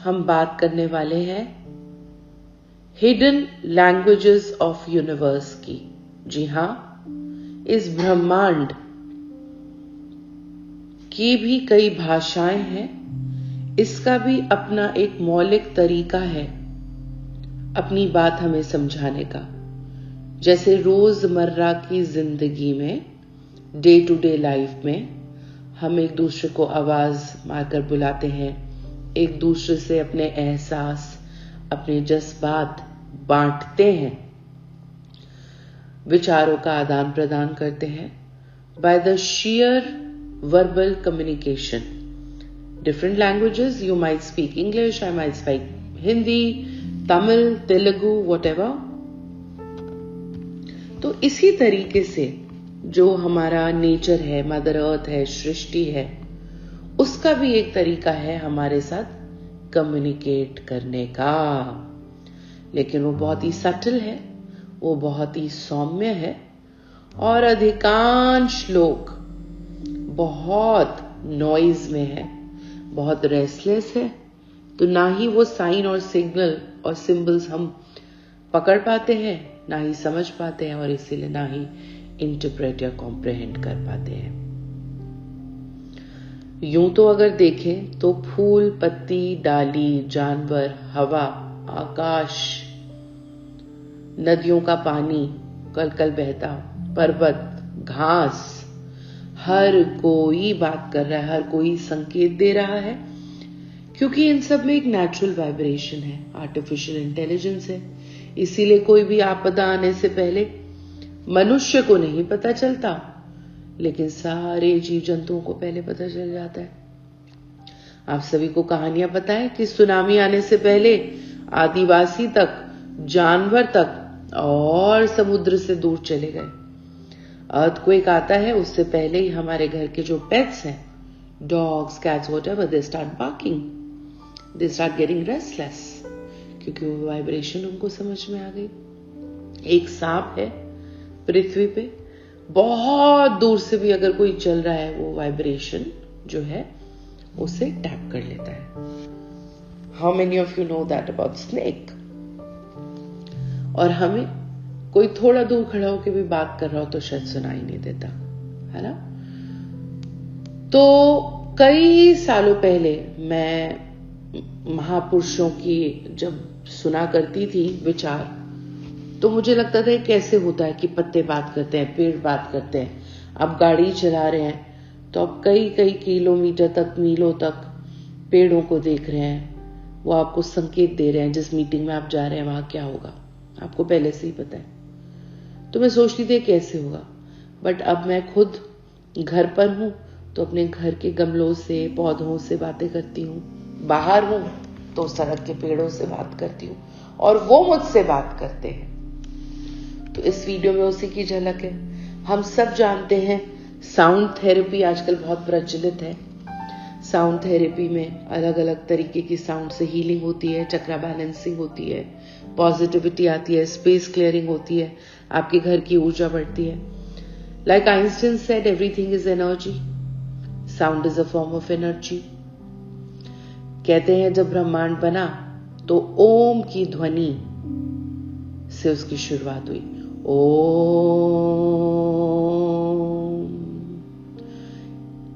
हम बात करने वाले हैं हिडन लैंग्वेजेस ऑफ यूनिवर्स की। जी हां, इस ब्रह्मांड की भी कई भाषाएं हैं, इसका भी अपना एक मौलिक तरीका है अपनी बात हमें समझाने का। जैसे रोजमर्रा की जिंदगी में, डे टू डे लाइफ में हम एक दूसरे को आवाज मारकर बुलाते हैं, एक दूसरे से अपने एहसास, अपने जज्बात बांटते हैं, विचारों का आदान प्रदान करते हैं by the sheer verbal communication. Different languages, you might speak English, I might speak Hindi, Tamil, Telugu, whatever. तो इसी तरीके से जो हमारा नेचर है, मदर अर्थ है, सृष्टि है, उसका भी एक तरीका है हमारे साथ कम्युनिकेट करने का। लेकिन वो बहुत ही सटल है, वो बहुत ही सौम्य है, और अधिकांश लोग बहुत नॉइज में है, बहुत रेस्टलेस है, तो ना ही वो साइन और सिग्नल और सिंबल्स हम पकड़ पाते हैं, ना ही समझ पाते हैं, और इसीलिए ना ही इंटरप्रेट या कॉम्प्रहेंड कर पाते हैं। यूं तो अगर देखें तो फूल, पत्ती, डाली, जानवर, हवा, आकाश, नदियों का पानी कल कल बहता, पर्वत, घास, हर कोई बात कर रहा है, हर कोई संकेत दे रहा है, क्योंकि इन सब में एक नेचुरल वाइब्रेशन है, आर्टिफिशियल इंटेलिजेंस है। इसीलिए कोई भी आपदा आने से पहले मनुष्य को नहीं पता चलता, लेकिन सारे जीव जंतुओं को पहले पता चल जाता है। आप सभी को कहानियां पता है कि सुनामी आने से पहले आदिवासी तक, जानवर तक और समुद्र से दूर चले गए। अर्थक्वेक आता है उससे पहले ही हमारे घर के जो पेट्स हैं, dogs, cats, whatever, they start barking, they start getting restless, क्योंकि वो वाइब्रेशन उनको समझ में आ गई। एक सांप है पृथ्वी पे, बहुत दूर से भी अगर कोई चल रहा है, वो वाइब्रेशन जो है उसे टैप कर लेता है। How many of you know that about snake? और हमें कोई थोड़ा दूर खड़ा होकर भी बात कर रहा हो तो शायद सुनाई नहीं देता, है ना? तो कई सालों पहले मैं महापुरुषों की जब सुना करती थी विचार, तो मुझे लगता था कैसे होता है कि पत्ते बात करते हैं, पेड़ बात करते हैं। आप गाड़ी चला रहे हैं तो आप कई कई किलोमीटर तक, मीलों तक पेड़ों को देख रहे हैं, वो आपको संकेत दे रहे हैं जिस मीटिंग में आप जा रहे हैं वहां क्या होगा, आपको पहले से ही पता है। तो मैं सोचती थी कैसे होगा, बट अब मैं खुद घर पर हूं तो अपने घर के गमलों से, पौधों से बातें करती हूँ, बाहर हूं तो सड़क के पेड़ों से बात करती हूँ, और वो मुझसे बात करते हैं। तो इस वीडियो में उसी की झलक है। हम सब जानते हैं साउंड थेरेपी आजकल बहुत प्रचलित है। साउंड थेरेपी में अलग अलग तरीके की साउंड से हीलिंग होती है, चक्रा बैलेंसिंग होती है, पॉजिटिविटी आती है, स्पेस क्लियरिंग होती है, आपके घर की ऊर्जा बढ़ती है। Like Einstein said, everything is energy, sound is a form of energy. कहते हैं जब ब्रह्मांड बना तो ओम की ध्वनि से उसकी शुरुआत हुई। ओम,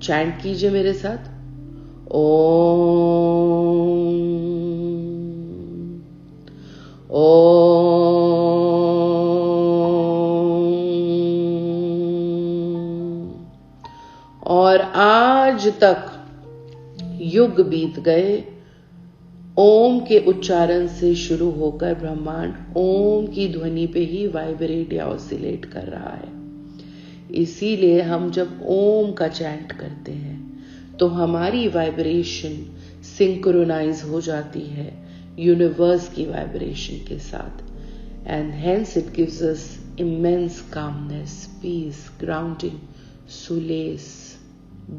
चैंट कीजिए मेरे साथ, ओम, ओम। और आज तक युग बीत गए, ओम के उच्चारण से शुरू होकर ब्रह्मांड ओम की ध्वनि पे ही वाइब्रेट या ऑसिलेट कर रहा है। इसीलिए हम जब ओम का चैंट करते हैं तो हमारी वाइब्रेशन सिंक्रोनाइज हो जाती है यूनिवर्स की वाइब्रेशन के साथ, and hence it gives us immense calmness, peace, grounding, solace,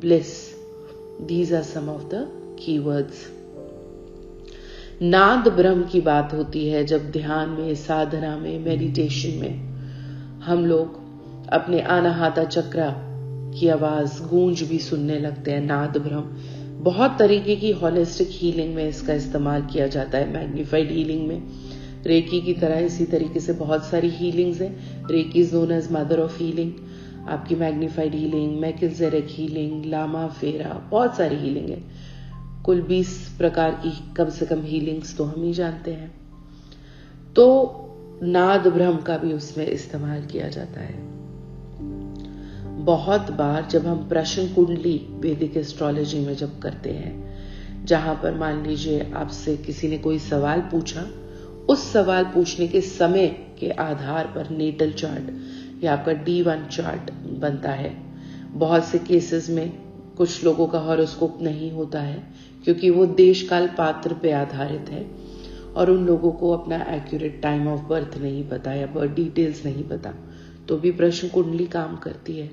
bliss. These are some of the keywords. नाद ब्रह्म की बात होती है जब ध्यान में, साधना में, मेडिटेशन में हम लोग अपने अनाहता चक्र की आवाज, गूंज भी सुनने लगते हैं। नाद ब्रह्म बहुत तरीके की होलिस्टिक हीलिंग में इसका इस्तेमाल किया जाता है, मैग्नीफाइड हीलिंग में। रेकी की तरह इसी तरीके से बहुत सारी हीलिंग्स हैं। Reiki is known as mother of healing. आपकी मैग्नीफाइड हीलिंग, मैकेलजेरिक हीलिंग, लामा फेरा, बहुत सारी हीलिंग है। कुल 20 प्रकार की कम से कम हीलिंग्स तो हम ही जानते हैं। तो नाद ब्रह्म का भी उसमें इस्तेमाल किया जाता है। बहुत बार जब हम प्रश्न कुंडली वैदिक एस्ट्रोलॉजी में जब करते हैं, जहां पर मान लीजिए आपसे किसी ने कोई सवाल पूछा, उस सवाल पूछने के समय के आधार पर नेटल चार्ट या आपका D1 चार्ट बनता है। बहुत से केसेस में कुछ लोगों का हॉरोस्कोप नहीं होता है क्योंकि वो देश काल पात्र पे आधारित है और उन लोगों को अपना एक्यूरेट टाइम ऑफ बर्थ नहीं पता या बर्थ डिटेल्स नहीं पता, तो भी प्रश्न कुंडली काम करती है।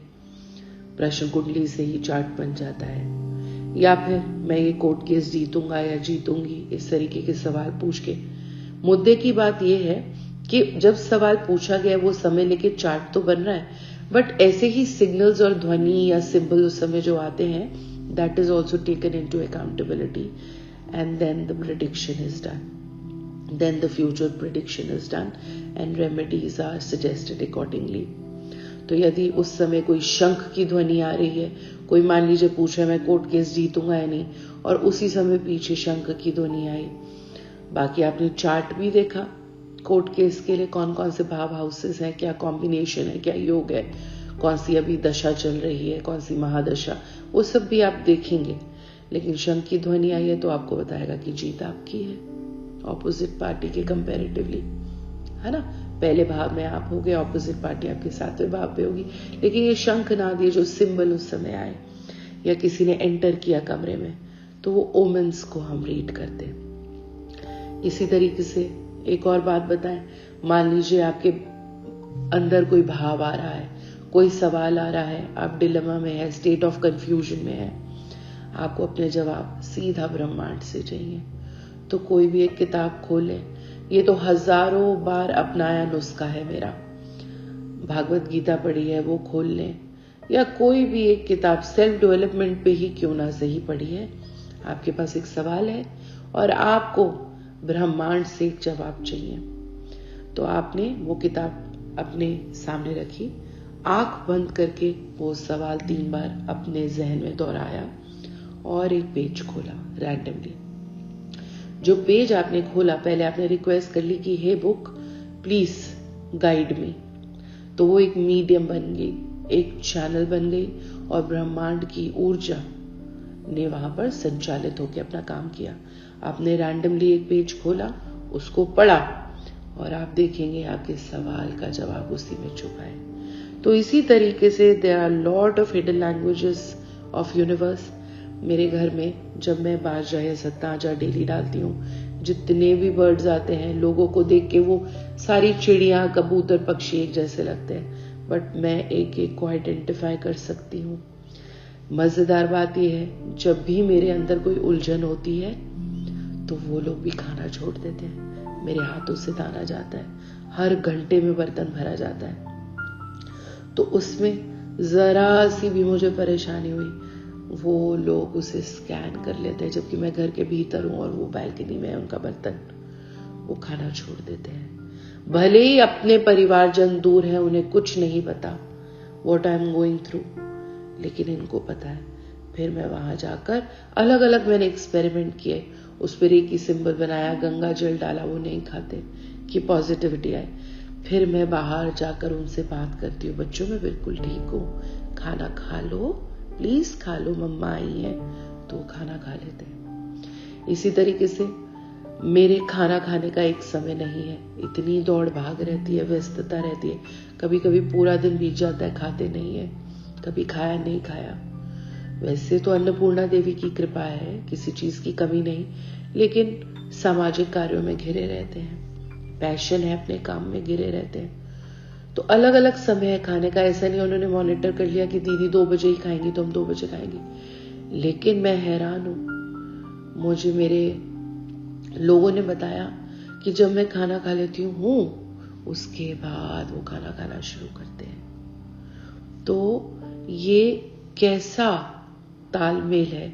प्रश्न कुंडली से ही चार्ट बन जाता है। या फिर मैं ये कोर्ट केस जीतूंगा या जीतूंगी, इस तरीके के सवाल पूछ के। मुद्दे की बात यह है कि जब सवाल पूछा गया वो समय लेके चार्ट तो बन रहा है, बट ऐसे ही सिग्नल्स और ध्वनि या सिंबल उस समय जो आते हैं, that is also taken into accountability and then the prediction is done, then the future prediction is done and remedies are suggested accordingly. तो यदि उस समय कोई शंख की ध्वनि आ रही है, कोई मान लीजिए पूछे मैं कोर्ट केस जीतूंगा या नहीं, और उसी समय पीछे शंख की ध्वनि आई, बाकी आपने चार्ट भी देखा कोर्ट केस के लिए कौन कौन से भाव हाउसेस हैं, क्या कॉम्बिनेशन है, क्या योग है, कौन सी अभी दशा चल रही है, कौन सी महादशा, वो सब भी आप देखेंगे। लेकिन शंख की ध्वनि आई है तो आपको बताएगा कि जीत आपकी है ऑपोजिट पार्टी के कंपैरेटिवली, है ना। पहले भाव में आप होगे, ऑपोजिट पार्टी आपके 7वें भाव पे होगी। लेकिन ये शंख नाद, ये जो सिंबल उस समय आए या किसी ने एंटर किया कमरे में, तो वो ओमेंस को हम रीड करते हैं। इसी तरीके से एक और बात बताएं, मान लीजिए आपके अंदर कोई भाव आ रहा है, कोई सवाल आ रहा है, आप डिलेमा में है, स्टेट ऑफ कंफ्यूजन में है, आपको अपने जवाब सीधा ब्रह्मांड से चाहिए, तो कोई भी एक किताब खोलें। ये तो हजारों बार अपनाया नुस्खा है मेरा। भागवत गीता पढ़ी है वो खोल लें, या कोई भी एक किताब सेल्फ डेवलपमेंट पे ही क्यों ना सही पढ़ी है। आपके पास एक सवाल है और आपको ब्रह्मांड से एक जवाब चाहिए, तो आपने वो किताब अपने सामने रखी, आंख बंद करके वो सवाल 3 बार अपने जहन में दोहराया और एक पेज खोला रैंडमली। जो पेज आपने खोला, पहले आपने रिक्वेस्ट कर ली कि हे बुक प्लीज गाइड मी, तो वो एक मीडियम बन गई, एक चैनल बन गई और ब्रह्मांड की ऊर्जा ने वहां पर संचालित होकर अपना काम किया। आपने रैंडमली एक पेज खोला, उसको पढ़ा और आप देखेंगे आपके सवाल का जवाब उसी में छुपा है। तो इसी तरीके से there are lot of hidden languages of universe. मेरे घर में जब मैं बाजरा या सत्ताजा डेली डालती हूँ, जितने भी बर्ड्स आते हैं, लोगों को देख के वो सारी चिड़िया, कबूतर, पक्षी एक जैसे लगते हैं, बट मैं एक एक को आइडेंटिफाई कर सकती हूँ। मजेदार बात यह है, जब भी मेरे अंदर कोई उलझन होती है तो वो लोग भी खाना छोड़ देते हैं, मेरे हाथों से दाना जाता है, हर घंटे में बर्तन भरा जाता है। तो उसमें जरा सी भी मुझे परेशानी हुई, वो लोग उसे स्कैन कर लेते हैं, जबकि मैं घर के भीतर हूं और वो बालकनी में है उनका बर्तन, वो खाना छोड़ देते हैं। भले ही अपने परिवारजन दूर है, उन्हें कुछ नहीं पता what I am going through, लेकिन इनको पता है। फिर मैं वहां जाकर अलग अलग मैंने एक्सपेरिमेंट किए, उस पर एक ही सिंबल बनाया, गंगा जल डाला, वो नहीं खाते कि पॉजिटिविटी आए। फिर मैं बाहर जाकर उनसे बात करती हूँ, बच्चों मैं बिल्कुल ठीक हूँ, खाना खा लो प्लीज, खा लो, मम्मा आई है, तो खाना खा लेते हैं। इसी तरीके से मेरे खाना खाने का एक समय नहीं है, इतनी दौड़ भाग रहती है, व्यस्तता रहती है, कभी कभी पूरा दिन बीत जाता है खाते नहीं है, कभी खाया नहीं खाया। वैसे तो अन्नपूर्णा देवी की कृपा है, किसी चीज की कमी नहीं, लेकिन सामाजिक कार्यों में घिरे रहते हैं, पैशन है, अपने काम में घिरे रहते हैं। तो अलग अलग समय है खाने का, ऐसा नहीं उन्होंने मॉनिटर कर लिया कि दीदी 2 बजे ही खाएंगी तो हम 2 बजे खाएंगे। लेकिन मैं हैरान हूं, मुझे मेरे लोगों ने बताया कि जब मैं खाना खा लेती हूँ उसके बाद वो खाना खाना शुरू करते हैं। तो ये कैसा तालमेल है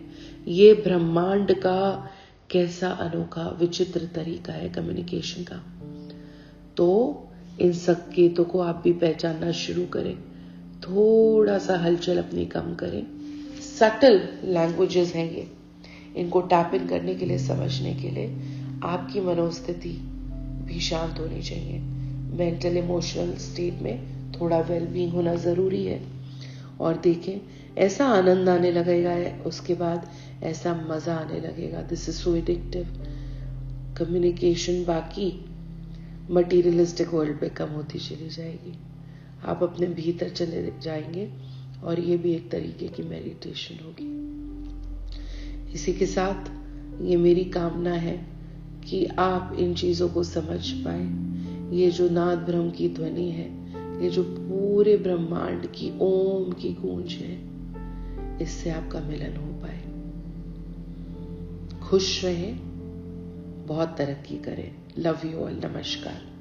ये ब्रह्मांड का कैसा अनोखा विचित्र तरीका है कम्युनिकेशन का। तो इन संकेतों को आप भी पहचानना शुरू करें, थोड़ा सा हलचल अपनी कम करें। सटल लैंग्वेजेस हैं ये, इनको टैप इन करने के लिए, समझने के लिए आपकी मनोस्थिति भी शांत होनी चाहिए। मेंटल इमोशनल स्टेट में थोड़ा वेलबींग होना ज़रूरी है। और देखें, ऐसा आनंद आने लगेगा, उसके बाद ऐसा मज़ा आने लगेगा। This is so addictive. Communication बाकी मटीरियलिस्टिक वर्ल्ड पे कम होती चली जाएगी, आप अपने भीतर चले जाएंगे और ये भी एक तरीके की मेडिटेशन होगी। इसी के साथ ये मेरी कामना है कि आप इन चीज़ों को समझ पाए। ये जो नाद ब्रह्म की ध्वनि है, ये जो पूरे ब्रह्मांड की ओम की गूंज है, इससे आपका मिलन हो पाए। खुश रहें, बहुत तरक्की करें। Love you all. नमस्कार।